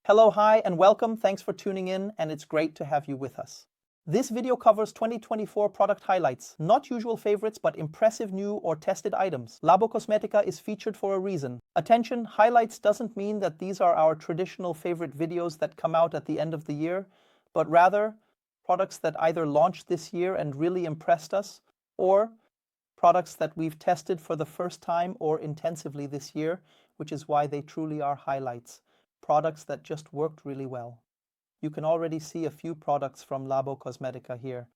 Hello, hi, and welcome. Thanks for tuning in, and it's great to have you with us. This video covers 2024 product highlights, not usual favorites, but impressive new or tested items. Labocosmetica is featured for a reason. Attention, highlights doesn't mean that these are our traditional favorite videos that come out at the end of the year, but rather products that either launched this year and really impressed us, or products that we've tested for the first time or intensively this year, which is why they truly are highlights. Products that just worked really well. You can already see a few products from Labocosmetica here,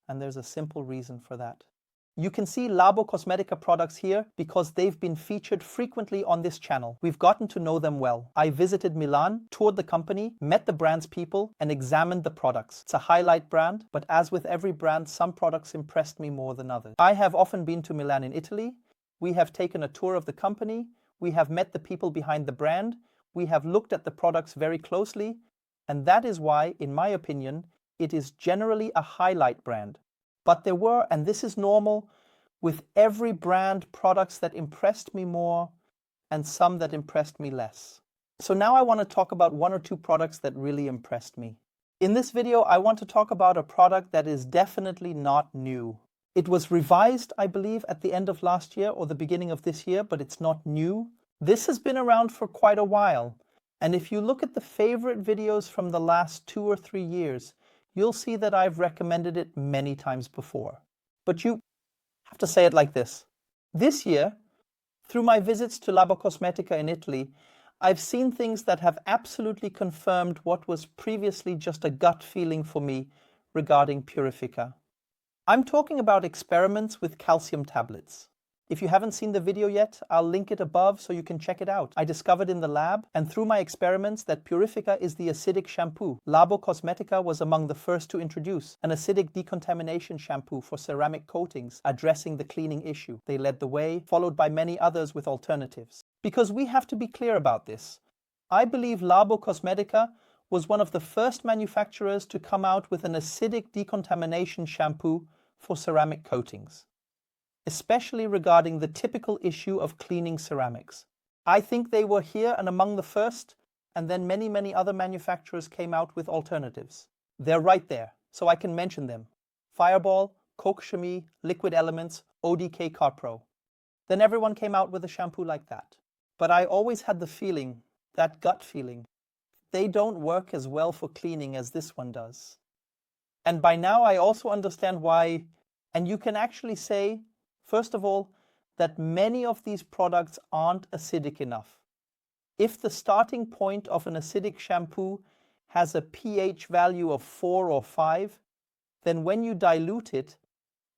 and there's a simple reason for that. You can see Labocosmetica products here because they've been featured frequently on this channel. We've gotten to know them well. I visited Milan, toured the company, met the brand's people, and examined the products. It's a highlight brand, but as with every brand, some products impressed me more than others. I have often been to Milan in Italy. We have taken a tour of the company. We have met the people behind the brand. We have looked at the products very closely, and that is why, in my opinion, it is generally a highlight brand. But there were, and this is normal, with every brand, products that impressed me more and some that impressed me less. So now I want to talk about one or two products that really impressed me. In this video, I want to talk about a product that is definitely not new. It was revised, I believe, at the end of last year or the beginning of this year, but it's not new. This has been around for quite a while. And if you look at the favorite videos from the last 2 or 3 years, you'll see that I've recommended it many times before. But you have to say it like this. This year, through my visits to Labocosmetica in Italy, I've seen things that have absolutely confirmed what was previously just a gut feeling for me regarding Purifica. I'm talking about experiments with calcium tablets. If you haven't seen the video yet, I'll link it above so you can check it out. I discovered in the lab and through my experiments that Purifica is the acidic shampoo. Labocosmetica was among the first to introduce an acidic decontamination shampoo for ceramic coatings, addressing the cleaning issue. They led the way, followed by many others with alternatives. Because we have to be clear about this. I believe Labocosmetica was one of the first manufacturers to come out with an acidic decontamination shampoo for ceramic coatings, especially regarding the typical issue of cleaning ceramics. I think they were here and among the first, and then many other manufacturers came out with alternatives. They're right there, so I can mention them. Fireball, Coke Chemie, Liquid Elements, ODK Carpro. Then everyone came out with a shampoo like that. But I always had the feeling, that gut feeling, they don't work as well for cleaning as this one does. And by now I also understand why, and you can actually say, first of all, that many of these products aren't acidic enough. If the starting point of an acidic shampoo has a pH value of 4 or 5, then when you dilute it,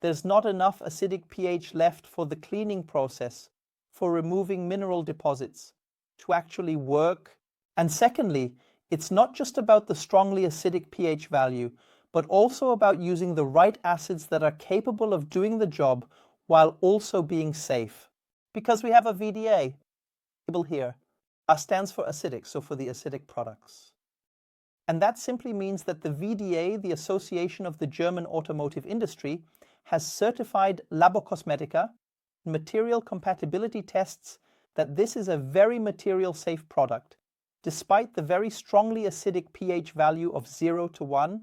there's not enough acidic pH left for the cleaning process, for removing mineral deposits, to actually work. And secondly, it's not just about the strongly acidic pH value, but also about using the right acids that are capable of doing the job while also being safe. Because we have a VDA label here. A stands for acidic, so for the acidic products. And that simply means that the VDA, the Association of the German Automotive Industry, has certified Labocosmetica material compatibility tests that this is a very material safe product, despite the very strongly acidic pH value of 0 to 1,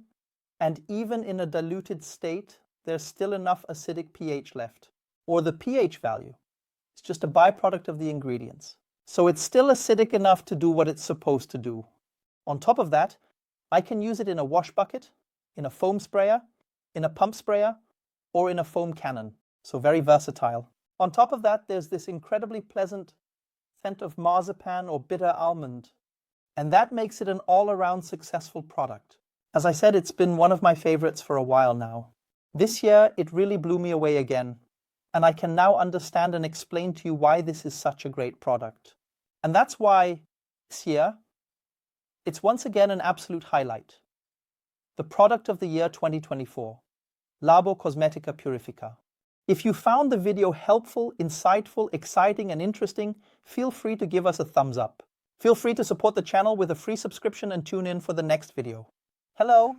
and even in a diluted state, there's still enough acidic pH left. Or the pH value. It's just a byproduct of the ingredients. So it's still acidic enough to do what it's supposed to do. On top of that, I can use it in a wash bucket, in a foam sprayer, in a pump sprayer, or in a foam cannon. So very versatile. On top of that, there's this incredibly pleasant scent of marzipan or bitter almond. And that makes it an all-around successful product. As I said, it's been one of my favorites for a while now. This year, it really blew me away again. And I can now understand and explain to you why this is such a great product. And that's why this year, it's once again an absolute highlight. The product of the year 2024, Labocosmetica Purifica. If you found the video helpful, insightful, exciting, and interesting, feel free to give us a thumbs up. Feel free to support the channel with a free subscription and tune in for the next video. Hello!